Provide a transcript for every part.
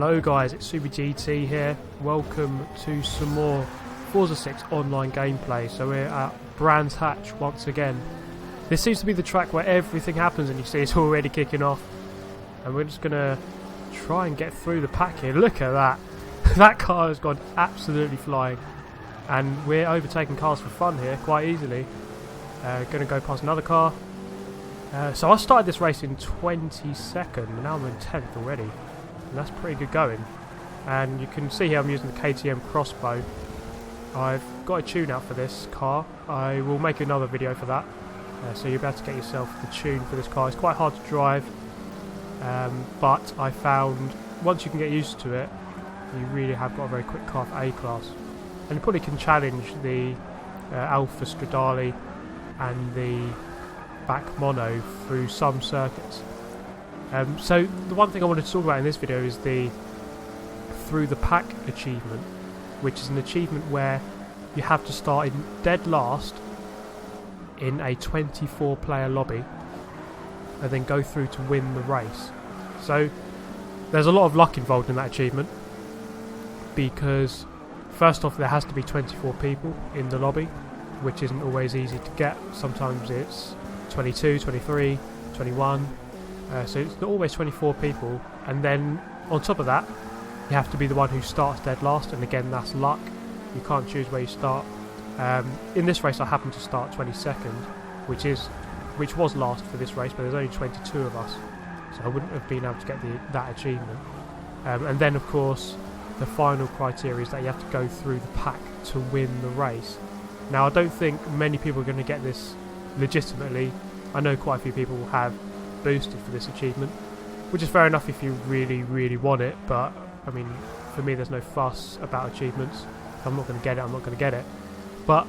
Hello guys, it's Super GT here. Welcome to some more Forza 6 online gameplay. So we're at Brands Hatch once again. This seems to be the track where everything happens and you see it's already kicking off. And we're just going to try and get through the pack here. Look at that. That car has gone absolutely flying. And we're overtaking cars for fun here quite easily. Going to go past another car. So I started this race in 22nd and now I'm in 10th already. And that's pretty good going. And you can see here I'm using the KTM X-Bow. I've got a tune out for this car. I will make another video for that. So you'll be able to get yourself the tune for this car. It's quite hard to drive. But I found once you can get used to it, you really have got a very quick car for A-Class. And you probably can challenge the Alfa Stradale and the back mono through some circuits. So the one thing I wanted to talk about in this video is the Thru The Pack achievement, which is an achievement where you have to start in dead last in a 24 player lobby and then go through to win the race. So there's a lot of luck involved in that achievement because first off there has to be 24 people in the lobby, which isn't always easy to get. Sometimes it's 22, 23, 21. So it's not always 24 people, and then on top of that you have to be the one who starts dead last, and again that's luck. You can't choose where you start. In this race I happened to start 22nd, which was last for this race, but there's only 22 of us, so I wouldn't have been able to get that achievement. And then of course the final criteria is that you have to go through the pack to win the race. Now I don't think many people are going to get this legitimately. I know quite a few people have boosted for this achievement, which is fair enough if you really want it, but I mean for me there's no fuss about achievements. If I'm not going to get it, I'm not going to get it. But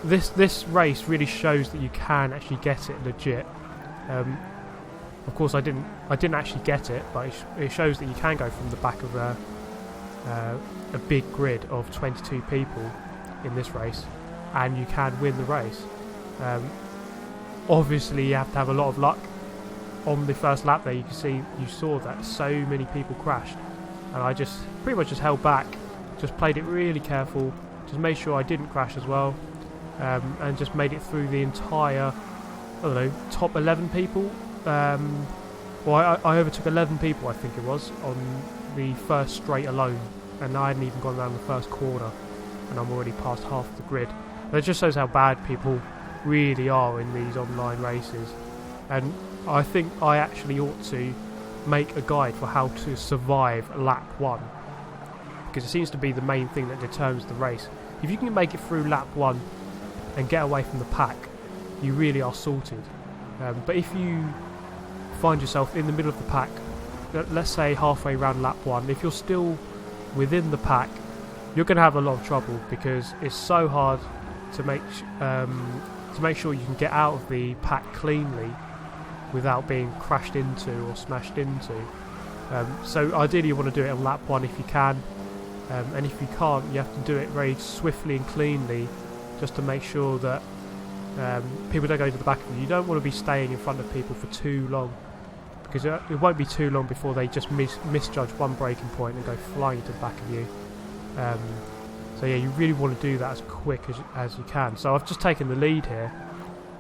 this race really shows that you can actually get it legit. Of course I didn't actually get it, but it shows that you can go from the back of a big grid of 22 people in this race and you can win the race. Obviously you have to have a lot of luck. On the first lap there you saw that so many people crashed, and I just pretty much just held back, just played it really careful, just made sure I didn't crash as well, and just made it through the entire, I don't know, top 11 people. Well, I overtook 11 people I think it was on the first straight alone, and I hadn't even gone around the first corner and I'm already past half the grid. That just shows how bad people really are in these online races. And I think I actually ought to make a guide for how to survive lap 1, because it seems to be the main thing that determines the race. If you can make it through lap 1 and get away from the pack, you really are sorted. But if you find yourself in the middle of the pack, let's say halfway around lap 1, if you're still within the pack, you're going to have a lot of trouble, because it's so hard to make sure you can get out of the pack cleanly without being crashed into or smashed into. So ideally you want to do it on lap 1 if you can, and if you can't, you have to do it very swiftly and cleanly, just to make sure that people don't go to the back of you. You don't want to be staying in front of people for too long, because it won't be too long before they just misjudge one braking point and go flying to the back of you. So yeah, you really want to do that as quick as you can. So I've just taken the lead here,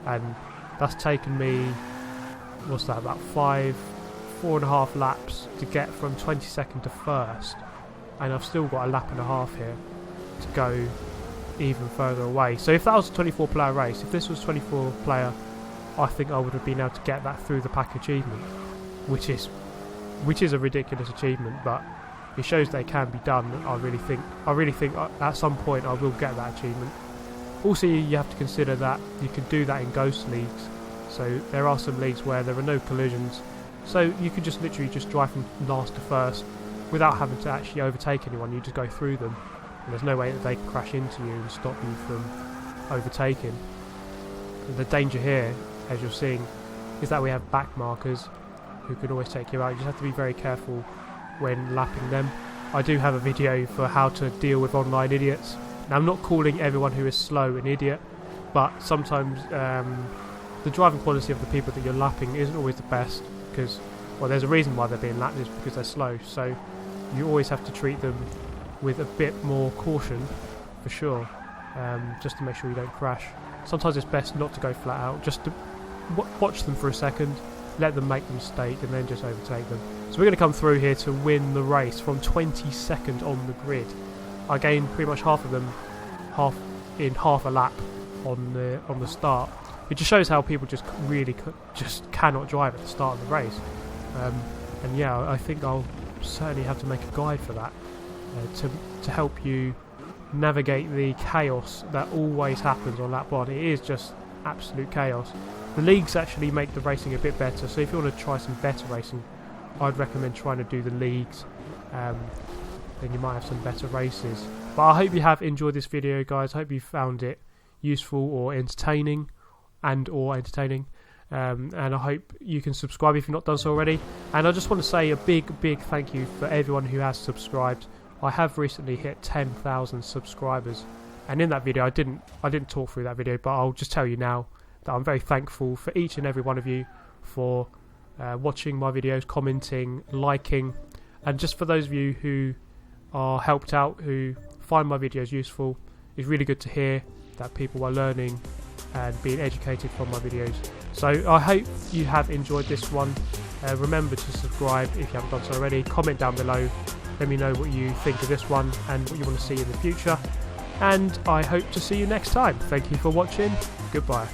and that's taken me, what's that, about 4.5 laps to get from 22nd to 1st, and I've still got a lap and a half here to go even further away. So if that was a 24 player race, if this was 24 player, I think I would have been able to get that Thru The Pack achievement, which is a ridiculous achievement, but it shows that it can be done. I really think at some point I will get that achievement. Also, you have to consider that you can do that in ghost leagues. So there are some leagues where there are no collisions, so you can just literally just drive from last to first without having to actually overtake anyone. You just go through them, and there's no way that they can crash into you and stop you from overtaking. And the danger here, as you're seeing, is that we have back markers who can always take you out. You just have to be very careful when lapping them. I do have a video for how to deal with online idiots. Now I'm not calling everyone who is slow an idiot, but sometimes the driving quality of the people that you're lapping isn't always the best, because, well, there's a reason why they're being lapped, is because they're slow. So you always have to treat them with a bit more caution, for sure, just to make sure you don't crash. Sometimes it's best not to go flat out, just to watch them for a second, let them make the mistake, and then just overtake them. So we're going to come through here to win the race from 22nd on the grid. I gained pretty much half of them in half a lap on the start. It just shows how people just really just cannot drive at the start of the race. And yeah, I think I'll certainly have to make a guide for that to help you navigate the chaos that always happens on lap 1. It is just absolute chaos. The leagues actually make the racing a bit better, so if you want to try some better racing, I'd recommend trying to do the leagues. Then you might have some better races. But I hope you have enjoyed this video, guys. I hope you found it useful or entertaining, and I hope you can subscribe if you've not done so already. And I just want to say a big thank you for everyone who has subscribed. I have recently hit 10,000 subscribers, and in that video I didn't talk through that video, but I'll just tell you now that I'm very thankful for each and every one of you for watching my videos, commenting, liking, and just for those of you who are helped out, who find my videos useful. It's really good to hear that people are learning and being educated from my videos. So I hope you have enjoyed this one. Remember to subscribe if you haven't done so already. Comment down below, let me know what you think of this one and what you want to see in the future, and I hope to see you next time. Thank you for watching. Goodbye.